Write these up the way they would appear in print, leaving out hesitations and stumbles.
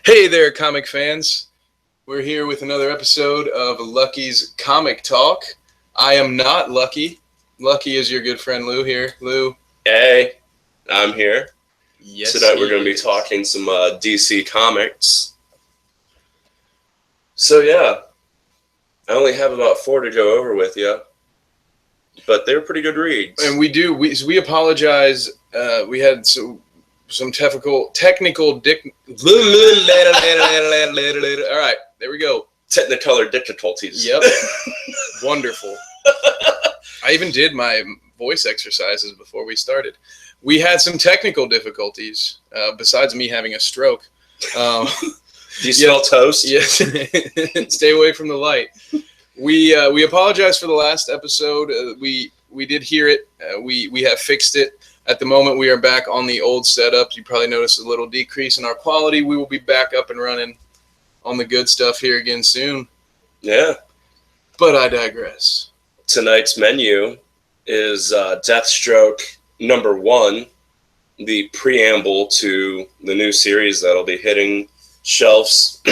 Hey there, comic fans. We're here with another episode of Lucky's Comic Talk. I am not Lucky. Lucky is your good friend Lou here. Lou. Hey, I'm here. Yes, Tonight we're going to be talking some DC Comics. So yeah, I only have about 4 to go over with you, but they're pretty good reads. And we apologize. We had some technical. All right, there we go. Technicolor difficulties. Yep. Wonderful. I even did my voice exercises before we started. We had some technical difficulties, besides me having a stroke. Do you smell toast? Yes. Stay away from the light. We apologize for the last episode. We did hear it. We have fixed it. At the moment, we are back on the old setup. You probably noticed a little decrease in our quality. We will be back up and running on the good stuff here again soon. Yeah. But I digress. Tonight's menu is Deathstroke #1, the preamble to the new series that'll be hitting shelves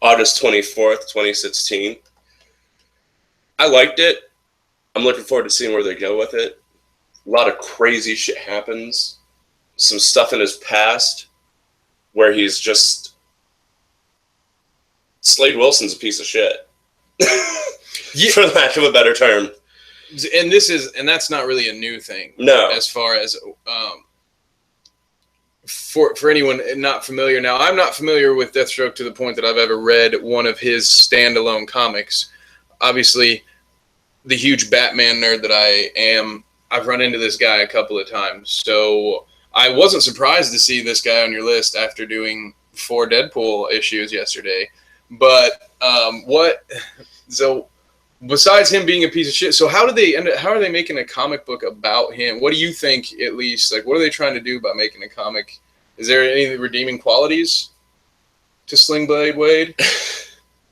August 24th, 2016. I liked it. I'm looking forward to seeing where they go with it. A lot of crazy shit happens. Some stuff in his past where he's just... Slade Wilson's a piece of shit. Yeah. For lack of a better term. And that's not really a new thing. No. As far as for anyone not familiar. Now, I'm not familiar with Deathstroke to the point that I've ever read one of his standalone comics. Obviously, the huge Batman nerd that I am, I've run into this guy a couple of times. So I wasn't surprised to see this guy on your list after doing 4 Deadpool issues yesterday. But so besides him being a piece of shit, so how are they making a comic book about him? What do you think, at least? Like, what are they trying to do by making a comic? Is there any redeeming qualities to Sling Blade Wade?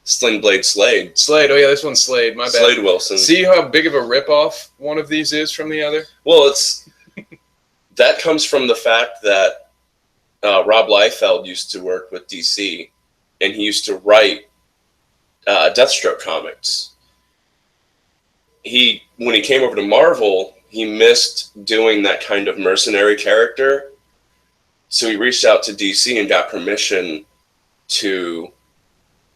Sling Blade Slade. Slade. Oh, yeah, this one's Slade. My bad. Slade Wilson. See how big of a ripoff one of these is from the other? Well, that comes from the fact that Rob Liefeld used to work with DC, and he used to write Deathstroke comics. When he came over to Marvel, he missed doing that kind of mercenary character, so he reached out to DC and got permission to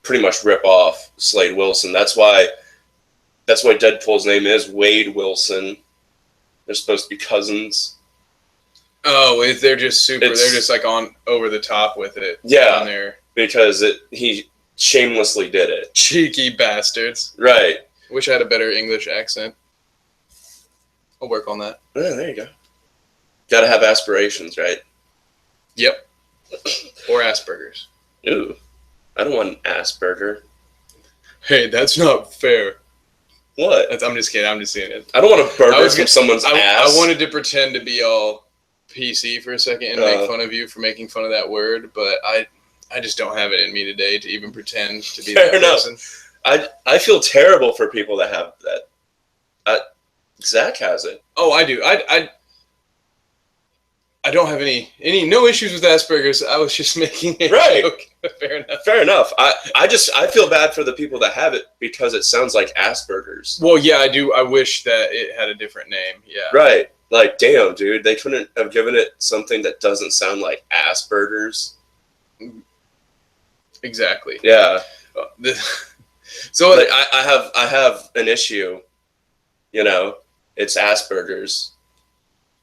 pretty much rip off Slade Wilson. That's why Deadpool's name is Wade Wilson. They're supposed to be cousins. Oh, they're just super. They're just like on over the top with it. Yeah, there because he shamelessly did it. Cheeky bastards. Right. Wish I had a better English accent. I'll work on that. Yeah, there you go. Gotta have aspirations, right? Yep. Or Asperger's. Ooh. I don't want an Asperger. Hey, that's not fair. What? I'm just kidding. I'm just saying it. I don't want a burger from someone's ass. I wanted to pretend to be all PC for a second and make fun of you for making fun of that word, but I just don't have it in me today to even pretend to be that person. I feel terrible for people that have that. Zach has it. Oh, I do. I don't have no issues with Asperger's. I was just making a joke. Fair enough. Fair enough. I feel bad for the people that have it because it sounds like Asperger's. Well, yeah, I do. I wish that it had a different name. Yeah. Right. Like, damn, dude, they couldn't have given it something that doesn't sound like Asperger's. Exactly. Yeah. So like, I have an issue. You know, it's Asperger's.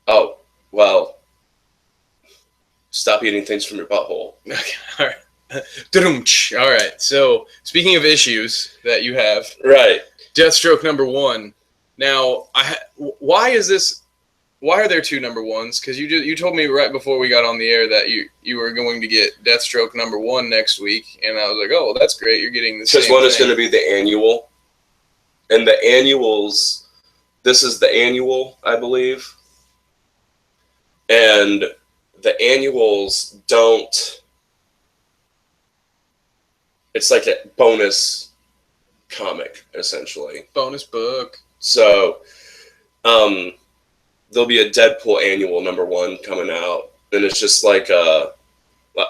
Oh, well. Stop eating things from your butthole. Okay, all right. All right. So, speaking of issues that you have, right? Deathstroke #1. Now, why are there 2 #1s? Because you told me right before we got on the air that you were going to get Deathstroke #1 next week, and I was like, oh, well, that's great. You're getting this. Because one is going to be the annual, and the annuals. This is the annual, I believe, and the annuals don't. It's like a bonus comic, essentially. Bonus book. So, there'll be a Deadpool annual #1 coming out, and it's just like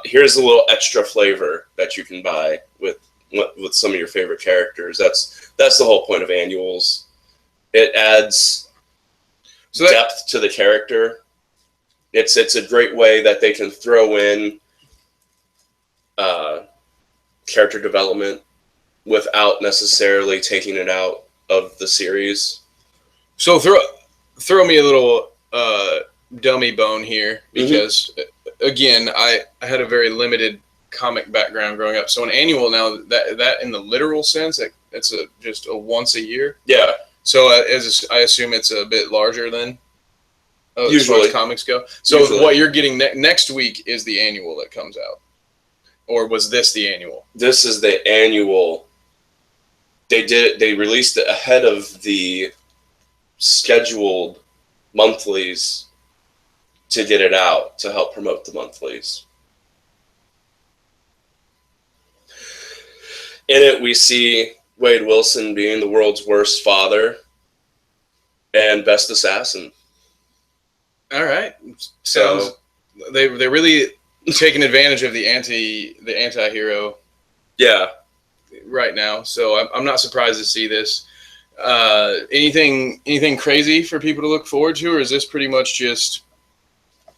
here's a little extra flavor that you can buy with some of your favorite characters. That's the whole point of annuals. It adds depth to the character. It's a great way that they can throw in character development without necessarily taking it out of the series. So throw me a little dummy bone here, because again, I had a very limited comic background growing up. So an annual now, that in the literal sense, it's just a once a year. Yeah. So I assume it's a bit larger than as far Usually as comics go. So what you're getting next week is the annual that comes out, or was this the annual? This is the annual. They released it ahead of the scheduled monthlies to get it out to help promote the monthlies. In it, we see Wade Wilson being the world's worst father and best assassin. All right, sounds they really taking advantage of the anti-hero. Yeah. Right now, so I'm not surprised to see this. Anything crazy for people to look forward to, or is this pretty much just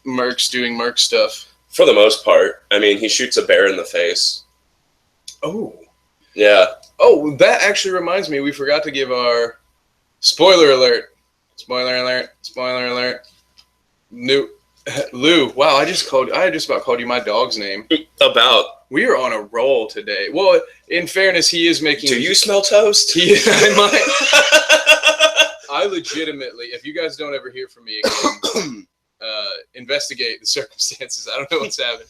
Mercs doing Merc stuff? For the most part. I mean, he shoots a bear in the face. Oh. Yeah. Oh, that actually reminds me, we forgot to give our spoiler alert. Spoiler alert. Spoiler alert. Lou. Wow, I just about called you my dog's name. We are on a roll today. Well, in fairness, he is making... Do you smell toast? I might. I legitimately, if you guys don't ever hear from me again, investigate the circumstances. I don't know what's happening.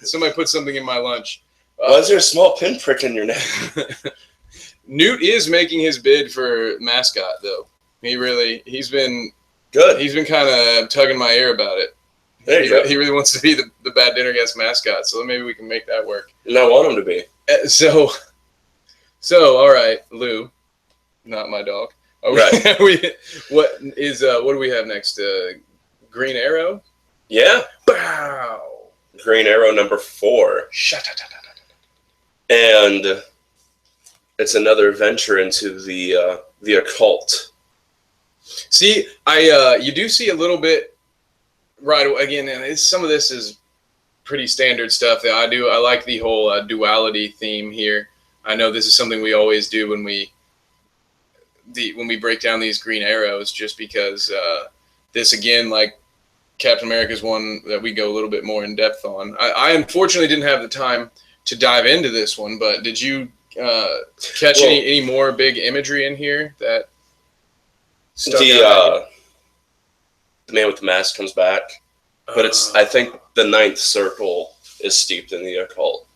Somebody put something in my lunch. Why is there a small pinprick in your neck? Newt is making his bid for mascot, though. He's been good. He's been kind of tugging my ear about it. There you go. He really wants to be the Bad Dinner Guest mascot, so maybe we can make that work. And I want him to be. So all right, Lou, not my dog. Right. What do we have next? Green Arrow? Yeah. Bow. Green Arrow number 4. And it's another venture into the occult. See, you do see a little bit right again, and some of this is pretty standard stuff that I do. I like the whole duality theme here. I know this is something we always do when we break down these Green Arrows, just because this, again, like Captain America's one that we go a little bit more in depth on. I unfortunately didn't have the time to dive into this one, but did you catch any more big imagery in here that stuck out? The man with the mask comes back, but I think the ninth circle is steeped in the occult,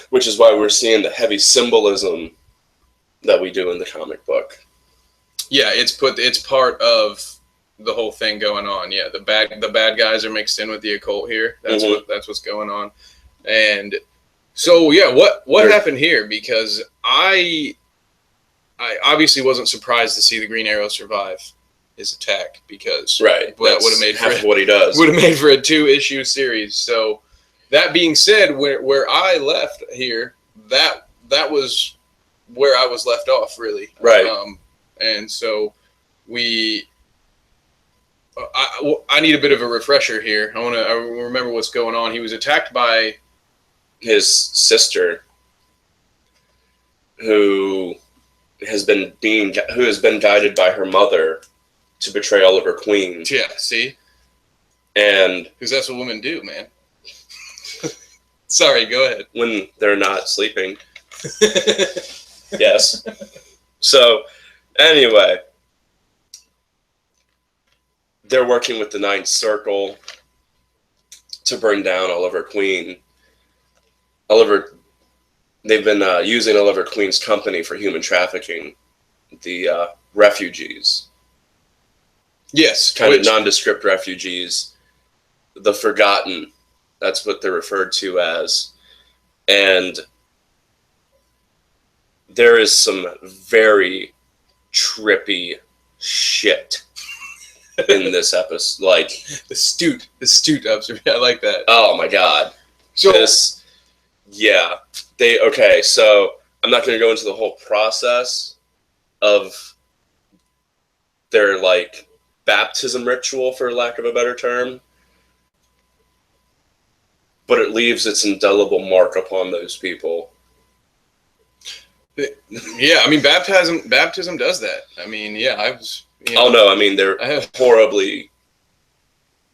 which is why we're seeing the heavy symbolism that we do in the comic book. Yeah, it's part of the whole thing going on. Yeah, the bad guys are mixed in with the occult here. That's what's going on. And so yeah, what happened here? Because I obviously wasn't surprised to see the Green Arrow survive his attack, because that would have made half of what he does. Would have made for a 2-issue series. So that being said, where I left here, that was where I was left off, really. Right. And so I need a bit of a refresher here. I remember what's going on. He was attacked by his sister, who has been guided by her mother to betray Oliver Queen. Yeah, see? And because that's what women do, man. Sorry, go ahead. When they're not sleeping. Yes. So, anyway, they're working with the Ninth Circle to bring down Oliver Queen. They've been using Oliver Queen's company for human trafficking, the refugees. Yes. Kind of nondescript refugees. The Forgotten, that's what they're referred to as. And there is some very trippy shit in this episode. Like astute observation. I like that. Oh my god. So okay. So I'm not going to go into the whole process of their like baptism ritual, for lack of a better term, but it leaves its indelible mark upon those people. Yeah, I mean, baptism does that. I mean, yeah, I was. I mean, they're horribly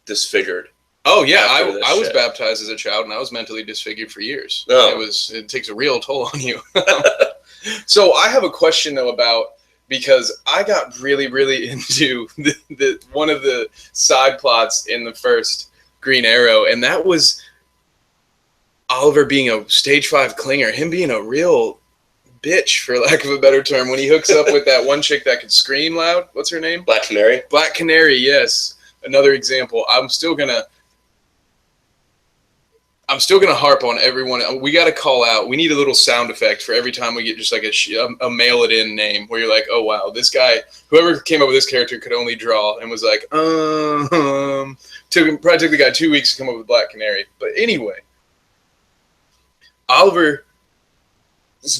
disfigured. Oh yeah, I was baptized as a child, and I was mentally disfigured for years. Oh. It takes a real toll on you. So I have a question though because I got really, really into the one of the side plots in the first Green Arrow, and that was Oliver being a stage 5 clinger, him being a real bitch, for lack of a better term, when he hooks up with that one chick that could scream loud. What's her name? Black Canary. Black Canary, yes. Another example. I'm still gonna harp on everyone. We got to call out. We need a little sound effect for every time we get just like a mail it in name where you're like, oh wow, this guy, whoever came up with this character could only draw and was like, probably took the guy 2 weeks to come up with Black Canary. But anyway, Oliver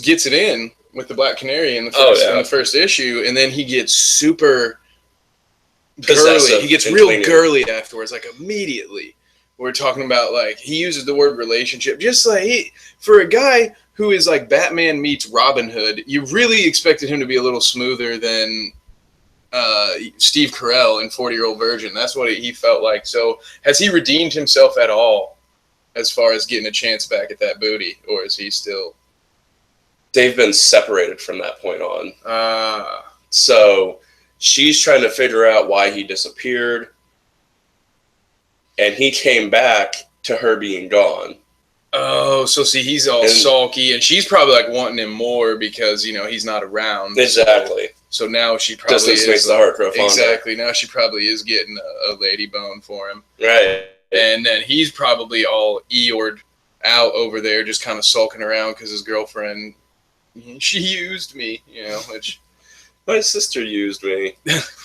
gets it in with the Black Canary in the first issue, and then he gets super girly. He gets real girly afterwards, like immediately. We're talking about, like, he uses the word relationship. Just like, for a guy who is like Batman meets Robin Hood, you really expected him to be a little smoother than Steve Carell in 40-Year-Old Virgin. That's what he felt like. So has he redeemed himself at all as far as getting a chance back at that booty? Or is he still... They've been separated from that point on. So she's trying to figure out why he disappeared. And he came back to her being gone. Oh, so see, he's all sulky, and she's probably like wanting him more because, he's not around. Exactly. So now she probably Distance makes the heart grow fonder. Exactly. Now she probably is getting a lady bone for him. Right. And then he's probably all Eeyored out over there, just kind of sulking around because his girlfriend, she used me, which... My sister used me.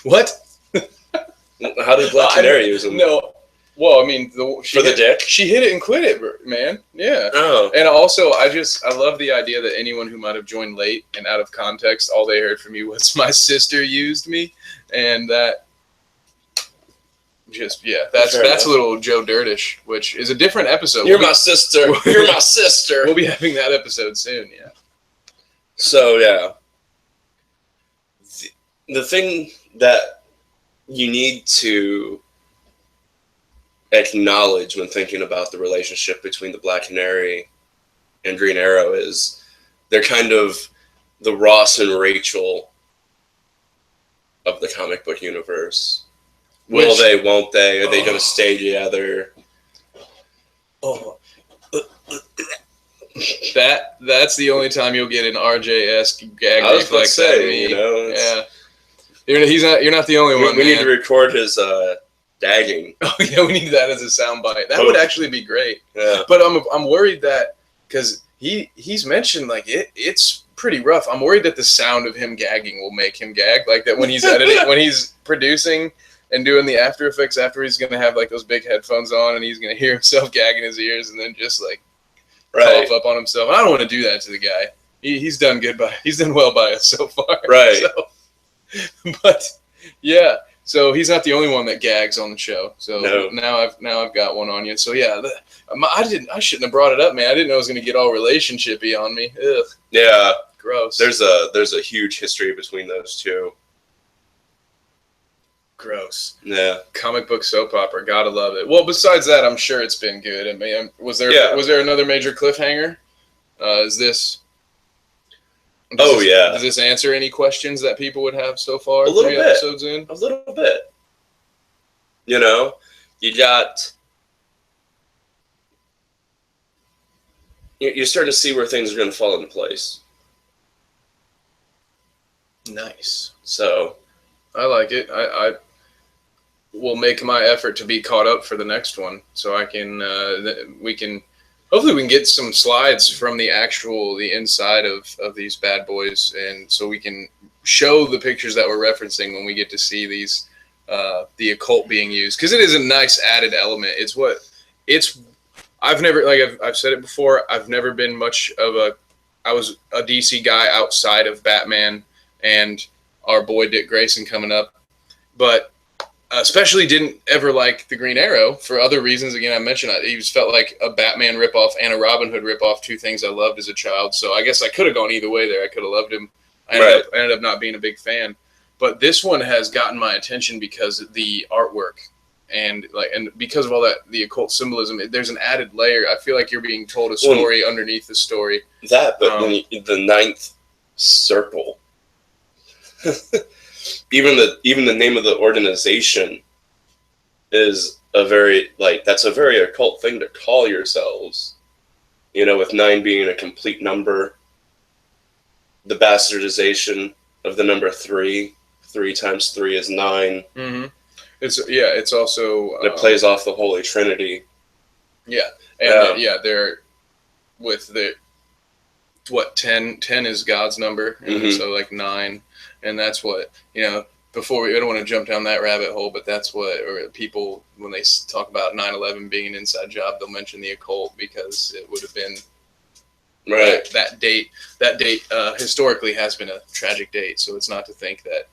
What? How did Black Canary use him? No. Well, I mean, the dick? She hit it and quit it, man. Yeah. Oh. And also, I love the idea that anyone who might have joined late and out of context, all they heard from you was my sister used me, and that that's a little Joe Dirtish, which is a different episode. You're my sister. You're my sister. We'll be having that episode soon. Yeah. So yeah, the thing that you need to acknowledge when thinking about the relationship between the Black Canary and Green Arrow is they're kind of the Ross and Rachel of the comic book universe. Will they, won't they? Are they going to stay together? Oh. That's the only time you'll get an RJ-esque gag reflex out of me. Yeah. You're not the only one. We need to record his dagging. Oh yeah, we need that as a soundbite. That would actually be great. Yeah. But I'm worried that because he's mentioned like it's pretty rough. I'm worried that the sound of him gagging will make him gag, like that when he's editing, when he's producing and doing the After Effects after, he's gonna have like those big headphones on and he's gonna hear himself gagging his ears and then just like cough up on himself. And I don't want to do that to the guy. He's done well by us so far. Right. So, but yeah. So he's not the only one that gags on the show. So no. now I've got one on you. So yeah, I shouldn't have brought it up, man. I didn't know it was gonna get all relationshipy on me. Ugh. Yeah. Gross. There's a huge history between those two. Gross. Yeah. Comic book soap opera, gotta love it. Well, besides that, I'm sure it's been good. I mean, was there another major cliffhanger? Does this answer any questions that people would have so far? A little bit. Episodes in? A little bit. You you're starting to see where things are going to fall into place. Nice. So, I like it. I will make my effort to be caught up for the next one, so I can hopefully we can get some slides from the inside of these bad boys, and so we can show the pictures that we're referencing when we get to see these the occult being used, because it is a nice added element. I've never, like I've said it before, I've never been much of I was a DC guy outside of Batman and our boy Dick Grayson coming up, but especially didn't ever like the Green Arrow for other reasons. Again, I mentioned he just felt like a Batman ripoff and a Robin Hood ripoff, two things I loved as a child. So I guess I could have gone either way there. I could have loved him. I ended up not being a big fan. But this one has gotten my attention because of the artwork and because of all that, the occult symbolism. There's an added layer. I feel like you're being told a story underneath the story. But the ninth circle. Even the name of the organization is that's a very occult thing to call yourselves. With 9 being a complete number, the bastardization of the number 3. 3 times 3 is 9. Mm-hmm. It's also it plays off the Holy Trinity. Yeah, and they're with 10 is God's number, and so like 9. And that's what, before we don't want to jump down that rabbit hole, but that's what, or people, when they talk about 9/11 being an inside job, they'll mention the occult because it would have been that date. That date historically has been a tragic date. So it's not to think that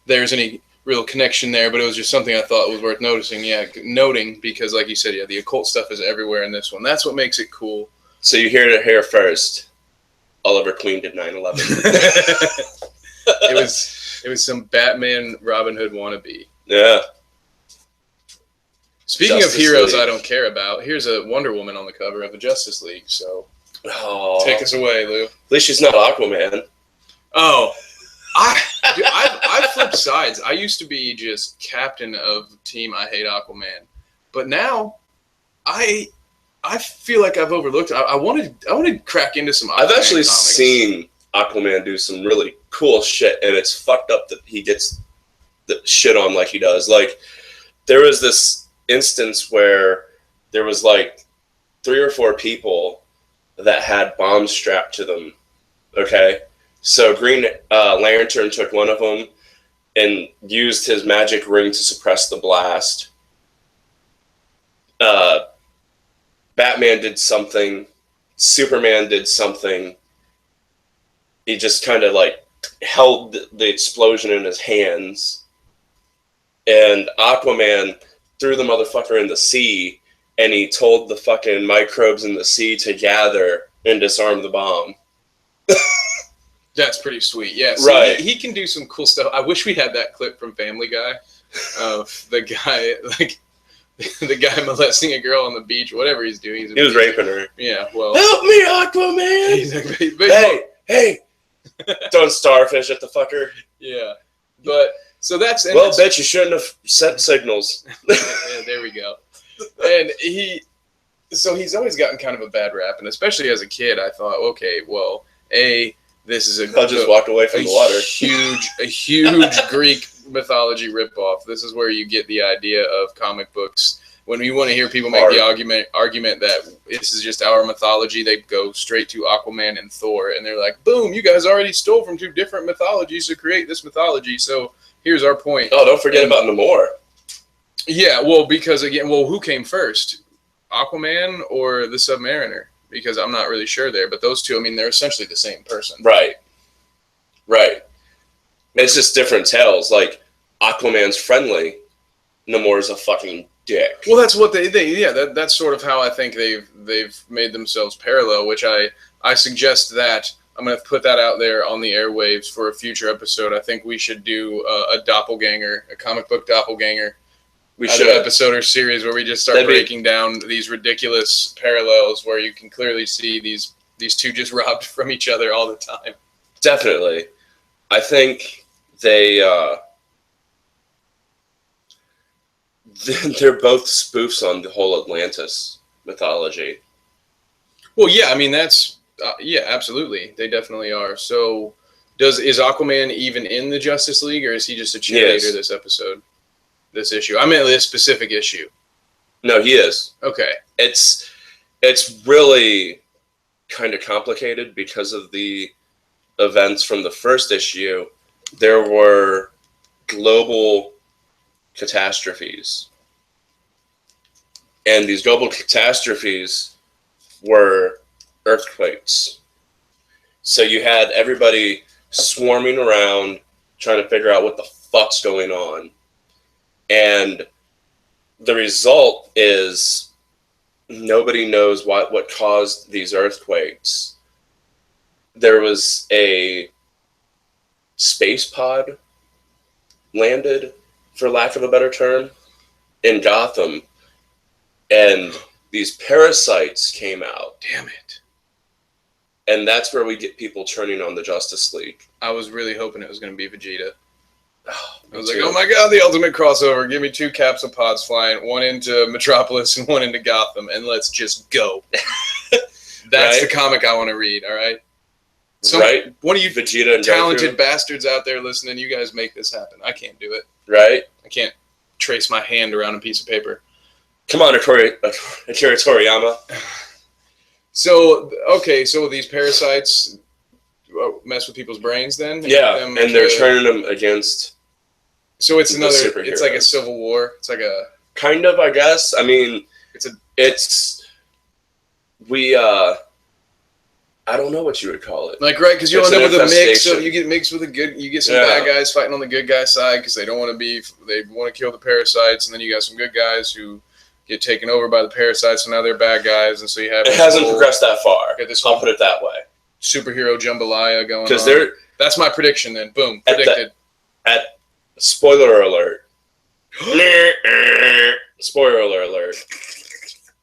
there's any real connection there, but it was just something I thought was worth noting because like you said, the occult stuff is everywhere in this one. That's what makes it cool. So you hear it here first. Oliver Queen did 9/11. It was some Batman Robin Hood wannabe. Yeah. Speaking of heroes I don't care about, here's a Wonder Woman on the cover of the Justice League. So take us away, Lou. At least she's not Aquaman. Oh, I flipped sides. I used to be just captain of team I hate Aquaman, but now I feel like I've overlooked. I want to crack into some Aquaman I've actually comics. seen Aquaman do some really cool shit, and it's fucked up that he gets the shit on like he does. Like, there was this instance where there was like 3 or 4 people that had bombs strapped to them. Okay, so Green Lantern took one of them and used his magic ring to suppress the blast. Batman did something. Superman did something. He just kind of like held the explosion in his hands. And Aquaman threw the motherfucker in the sea, and he told the fucking microbes in the sea to gather and disarm the bomb. That's pretty sweet. Yeah, so right. He can do some cool stuff. I wish we had that clip from Family Guy of the guy the guy molesting a girl on the beach, whatever he's doing. He was raping her. Yeah, well. Help me, Aquaman! Hey! Throwing starfish at the fucker. Yeah. But, so that's... Well, bet you shouldn't have sent signals. Yeah, there we go. And he's always gotten kind of a bad rap, and especially as a kid, I thought, okay, well, this is I just walked away from the water. A huge Greek mythology ripoff. This is where you get the idea of comic books. When you want to hear people make the argument that this is just our mythology, they go straight to Aquaman and Thor, and they're like, boom, you guys already stole from 2 different mythologies to create this mythology, so here's our point. Oh, don't forget about Namor. Yeah, well, because again, who came first? Aquaman or the Submariner? Because I'm not really sure there, but those two, I mean, they're essentially the same person. Right. It's just different tales. Like, Aquaman's friendly, Namor's a fucking dick. Well, that's what that's sort of how I think they've made themselves parallel, which I suggest that I'm going to put that out there on the airwaves for a future episode. I think we should do a doppelganger, a comic book doppelganger. We should episode or series where we just start breaking down these ridiculous parallels where you can clearly see these two just robbed from each other all the time. Definitely. I think they're both spoofs on the whole Atlantis mythology. Well, yeah, I mean, that's absolutely. They definitely are. So is Aquaman even in the Justice League, or is he just a cheerleader this episode? This issue. I mean, this specific issue. No, he is. Okay. It's really kind of complicated because of the events from the first issue. There were global catastrophes. And these global catastrophes were earthquakes. So you had everybody swarming around trying to figure out what the fuck's going on. And the result is nobody knows what caused these earthquakes. There was a space pod landed, for lack of a better term, in Gotham. And these parasites came out. Damn it. And that's where we get people turning on the Justice League. I was really hoping it was going to be Vegeta. I was too. like, oh my god, the ultimate crossover. Give me 2 capsule pods flying, one into Metropolis and one into Gotham, and let's just go. That's the comic I want to read, all right? Right? One of you Vegeta and talented Goku. Bastards out there listening, you guys make this happen. I can't do it. Right? I can't trace my hand around a piece of paper. Come on, Akira Toriyama. So, okay, so these parasites mess with people's brains then? Yeah, and they're turning them against... So it's the another, superheroes. it's like a civil war. It's like a... Kind of, I guess. I mean, I don't know what you would call it. Like, right, because you'll It's end up an with a mix of, infestation. you get mixed with you get some bad guys fighting on the good guy side because they don't want to they want to kill the parasites, and then you got some good guys who get taken over by the parasites, and now they're bad guys, and so you have... It hasn't progressed that far. I'll put it that way. Superhero jambalaya going on. Because that's my prediction then. Boom. Predicted. Spoiler alert. Spoiler alert.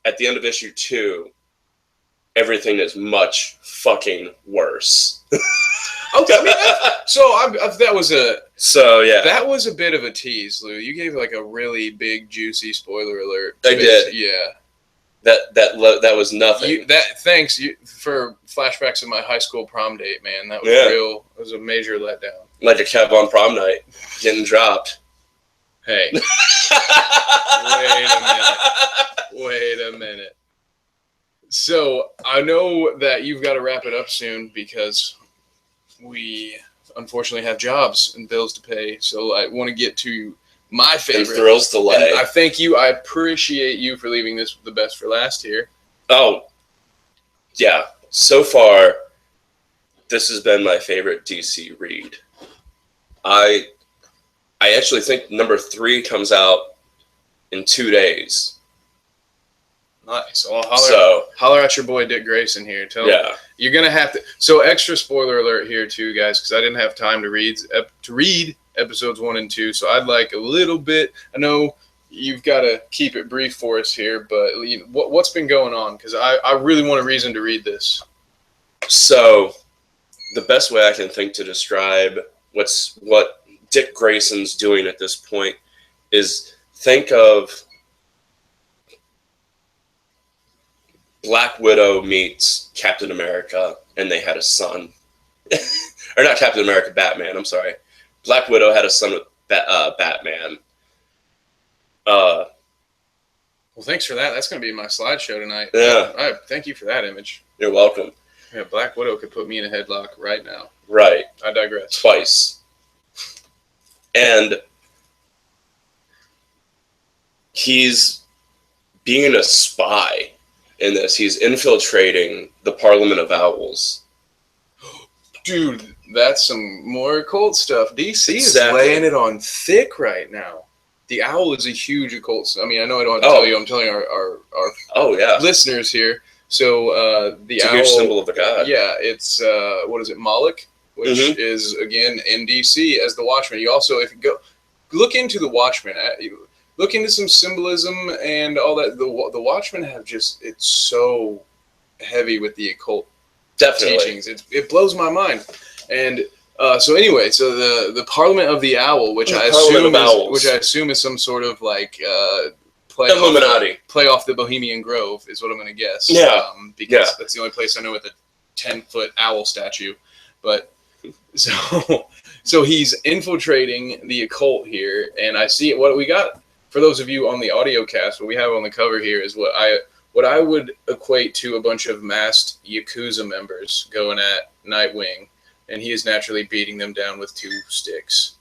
At the end of issue 2, everything is much fucking worse. Okay, I mean, that was a... So, yeah. That was a bit of a tease, Lou. You gave like a really big, juicy spoiler alert. I did. Yeah. That was nothing. Thanks for flashbacks of my high school prom date, man. That was real. It was a major letdown. Like a Kev on prom night, getting dropped. Hey. Wait a minute. So I know that you've got to wrap it up soon because we unfortunately have jobs and bills to pay. So I want to get to my favorite. And thrills to lay. And I thank you. I appreciate you for leaving this the best for last here. Oh, yeah. So far, this has been my favorite DC read. I actually think number 3 comes out in 2 days. Nice. Well, holler at your boy Dick Grayson here. Tell him you're gonna have to. So extra spoiler alert here too, guys, because I didn't have time to read episodes 1 and 2. So I'd like a little bit. I know you've got to keep it brief for us here, but what's been going on? Because I really want a reason to read this. So the best way I can think to describe what Dick Grayson's doing at this point is think of Black Widow meets Captain America, and they had a son. Or not Captain America, Batman, I'm sorry. Black Widow had a son with Batman. Well, thanks for that. That's going to be my slideshow tonight. Yeah. Thank you for that image. You're welcome. Yeah, Black Widow could put me in a headlock right now. Right. I digress. Twice. And he's being a spy in this. He's infiltrating the Parliament of Owls. Dude, that's some more occult stuff. DC is laying it on thick right now. The owl is a huge occult. I mean, I know I don't have to tell you. I'm telling our listeners here. So it's owl, a huge symbol of the god. Yeah, it's what is it, Moloch, which is again in DC as the Watchman. You also, if you go look into the Watchman, look into some symbolism and all that. The Watchmen have it's so heavy with the occult teachings. It blows my mind. And so anyway, so the Parliament of the Owl, which I assume is some sort of like play off the Bohemian Grove, is what I'm going to guess. Yeah. Because that's the only place I know with a 10-foot owl statue. But so he's infiltrating the occult here, and I see what we got. For those of you on the audio cast, what we have on the cover here is what I would equate to a bunch of masked Yakuza members going at Nightwing, and he is naturally beating them down with 2 sticks.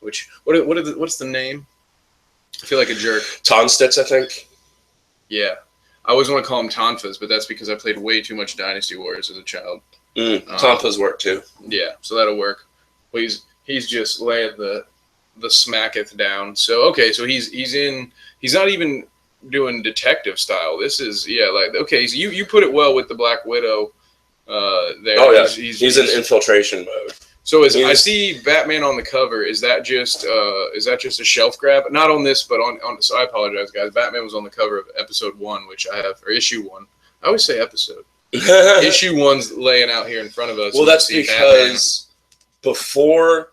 Which what's the name? I feel like a jerk. Tonstitz, I think. Yeah. I always want to call him Tonfas, but that's because I played way too much Dynasty Warriors as a child. Tonfas work too. Yeah, so that'll work. Well, he's just laying the smacketh down. So okay, so he's not even doing detective style. This is okay. So you put it well with the Black Widow. There. Oh yeah, he's in infiltration mode. So I see Batman on the cover. Is that just a shelf grab? Not on this, but on. So I apologize, guys. Batman was on the cover of episode 1, which I have, or issue 1. I always say episode. Issue 1's laying out here in front of us. Well, that's because before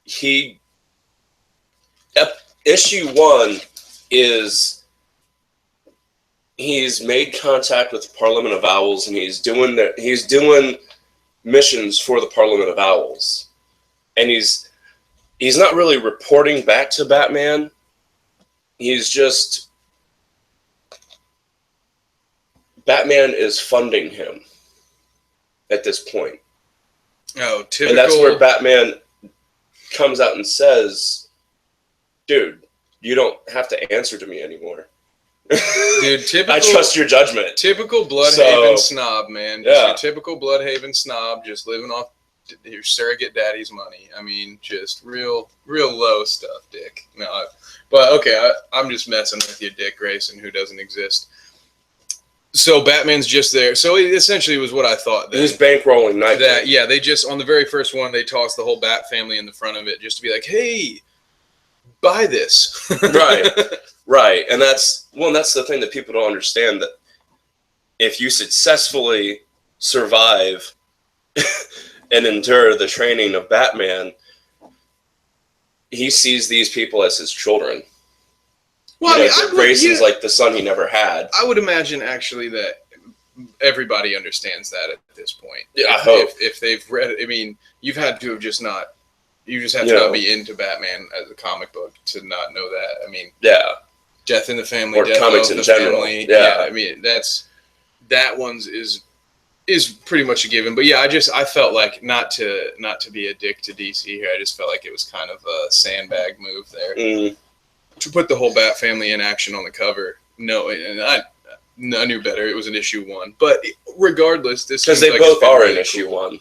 issue 1 is he's made contact with the Parliament of Owls, and he's doing missions for the Parliament of Owls, and he's not really reporting back to Batman. He's just Batman is funding him at this point. Oh, typical. And that's where Batman comes out and says, "Dude, you don't have to answer to me anymore." Dude, typical. I trust your judgment. Typical Bloodhaven snob, man. Just your typical Bloodhaven snob, just living off your surrogate daddy's money. I mean, just real low stuff, Dick. No, but okay, I'm just messing with you, Dick Grayson, who doesn't exist. So Batman's just there. So it essentially was what I thought. He's bankrolling Nightwing. They just, on the very first one, they tossed the whole Bat family in the front of it just to be like, hey, buy this. Right. And that's the thing that people don't understand, that if you successfully survive and endure the training of Batman, he sees these people as his children. Well, Grayson's like the son he never had. I would imagine actually that everybody understands that at this point. Yeah, I hope. If they've read it, I mean, you've had to have just not. You just have to not be into Batman as a comic book to not know that. I mean, Death in the Family, or Death comics in general. Family. I mean, that one's is pretty much a given. But yeah, I felt like not to be a dick to DC here. I just felt like it was kind of a sandbag move there to put the whole Bat family in action on the cover. No, and I knew better. It was an issue 1, but regardless, this because they both are in issue 1.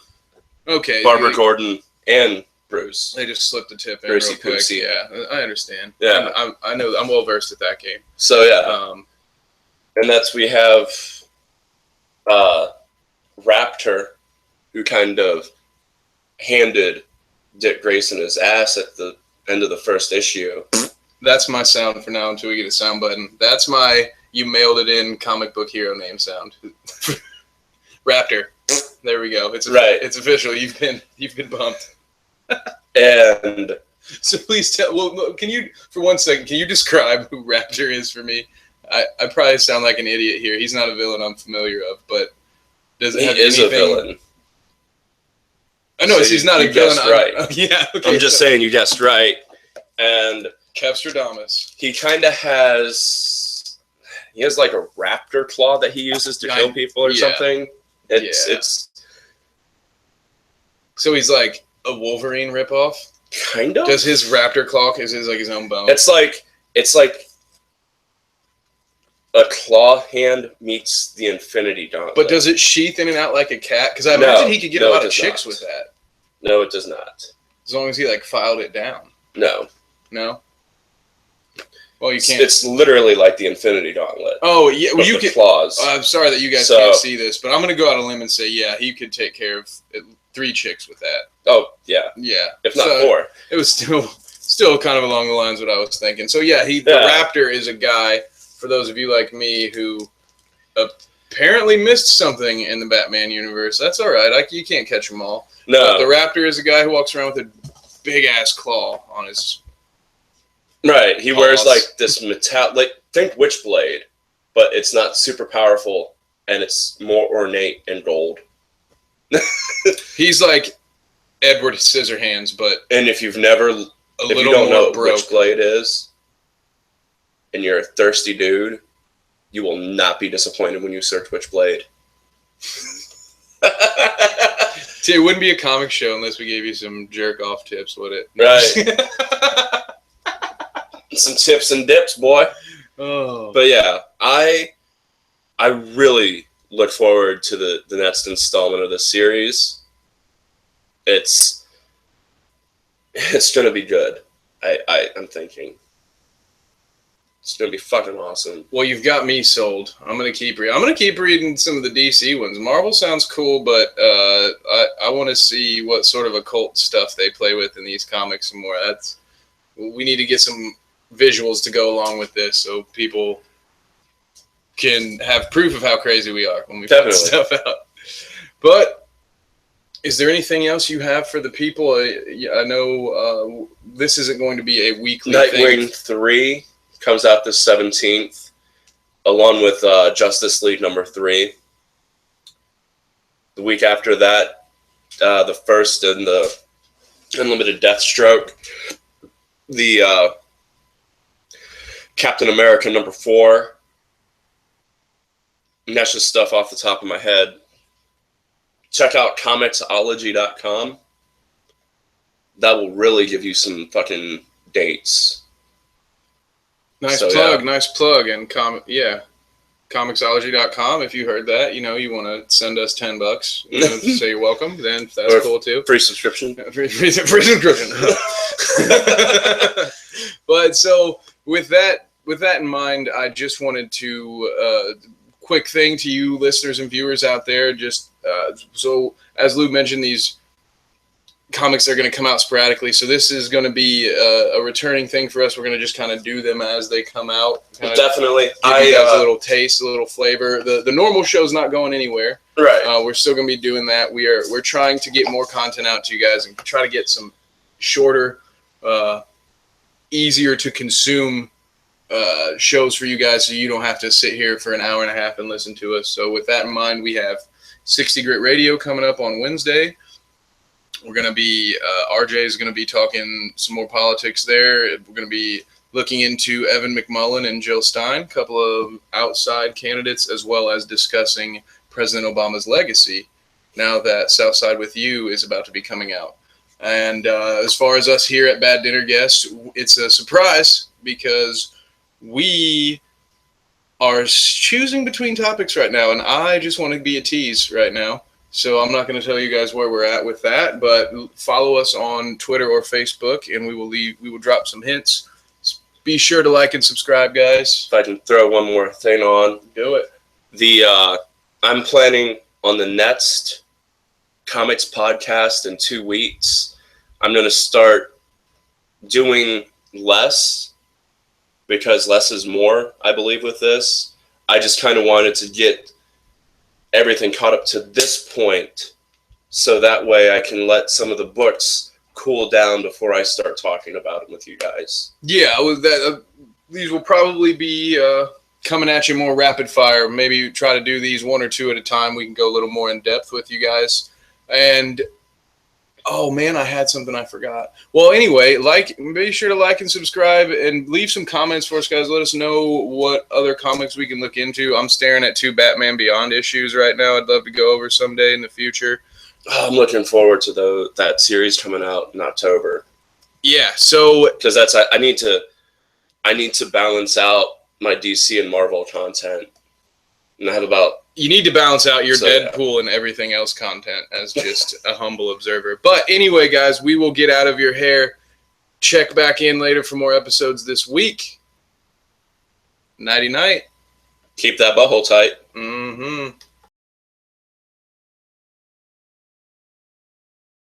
Okay, Barbara Gordon and Bruce. They just slipped the tip in Brucey real quick. Pussy. Yeah, I understand. Yeah, I know. I'm well versed at that game. So yeah, and we have Raptor, who kind of handed Dick Grayson his ass at the end of the first issue. That's my sound for now until we get a sound button. That's my you mailed it in comic book hero name sound. Raptor. There we go. It's It's official. You've been bumped. And so please tell. Well, can you for 1 second? Can you describe who Raptor is for me? I probably sound like an idiot here. He's not a villain I'm familiar of, but does it have anything? A villain. I know he's not a villain. Right. Yeah. Okay, I'm just saying you guessed right. And Kevstradamus. He kind of has. He has like a raptor claw that he uses to kill people or something. It's. So he's like a Wolverine ripoff. Kind of. Does his raptor claw is his like his own bone? It's like a claw hand meets the Infinity Gauntlet. But does it sheath in and out like a cat? Because I imagine he could get a lot of chicks with that. No, it does not. As long as he like filed it down. No. Well, you can't. It's literally like the Infinity Gauntlet. Oh yeah, well, you could. Claws. I'm sorry that you guys can't see this, but I'm gonna go out on a limb and say, yeah, he could take care of 3 chicks with that. Oh yeah. If not 4. It was still kind of along the lines of what I was thinking. So yeah, the Raptor is a guy. For those of you like me who apparently missed something in the Batman universe, that's all right. You can't catch them all. No. But the Raptor is a guy who walks around with a big ass claw on his. Right. He wears like this metallic. Think Witchblade, but it's not super powerful, and it's more ornate and gold. He's like Edward Scissorhands, but and if you don't know what Witchblade is, and you're a thirsty dude, you will not be disappointed when you search Witchblade. See, it wouldn't be a comic show unless we gave you some jerk off tips, would it? Right. some tips and dips, boy. Oh. But yeah, I really look forward to the next installment of the series. It's gonna be good. I'm thinking it's gonna be fucking awesome. Well, you've got me sold. I'm gonna keep reading some of the DC ones. Marvel sounds cool, but I want to see what sort of occult stuff they play with in these comics some more. We need to get some visuals to go along with this, so people can have proof of how crazy we are when we put stuff out. But is there anything else you have for the people? I know this isn't going to be a weekly Nightwing thing. 3 comes out the 17th, along with Justice League number 3. The week after that, the first in the Unlimited Deathstroke, the Captain America number 4. And that's just stuff off the top of my head. Check out comicsology.com. That will really give you some fucking dates. Nice plug. And comicsology.com. If you heard that, you want to send us $10, say you're welcome, then that's cool too. Free subscription. Free subscription. But so with that in mind, I just wanted to quick thing to you listeners and viewers out there. Just so as Lou mentioned, these comics are going to come out sporadically, so this is going to be a returning thing for us. We're going to just kind of do them as they come out. Definitely. Give you guys a little taste, a little flavor. The normal show's not going anywhere. Right. We're still going to be doing that. We're trying to get more content out to you guys and try to get some shorter, easier to consume shows for you guys, so you don't have to sit here for an hour and a half and listen to us. So with that in mind, we have 60 Grit Radio coming up on Wednesday. We're going to be, RJ is going to be talking some more politics there. We're going to be looking into Evan McMullen and Jill Stein, a couple of outside candidates, as well as discussing President Obama's legacy now that Southside With You is about to be coming out. And as far as us here at Bad Dinner Guests, it's a surprise because we are choosing between topics right now, and I just want to be a tease right now. So I'm not going to tell you guys where we're at with that, but follow us on Twitter or Facebook, and we will drop some hints. Be sure to like and subscribe, guys. If I can throw one more thing on. Do it. I'm planning on the next comics podcast in 2 weeks. I'm going to start doing less because less is more, I believe, with this. I just kind of wanted to get everything caught up to this point so that way I can let some of the books cool down before I start talking about them with you guys. Yeah, these will probably be coming at you more rapid fire. Maybe try to do these 1 or 2 at a time. We can go a little more in depth with you guys. And oh man, I had something I forgot. Well, anyway, be sure to like and subscribe and leave some comments for us, guys. Let us know what other comics we can look into. I'm staring at 2 Batman Beyond issues right now. I'd love to go over someday in the future. I'm looking forward to that series coming out in October. Yeah, so because I need to balance out my DC and Marvel content, and I have about. You need to balance out your Deadpool and everything else content as just a humble observer. But anyway, guys, we will get out of your hair. Check back in later for more episodes this week. Nighty night. Keep that butthole tight. Mm-hmm.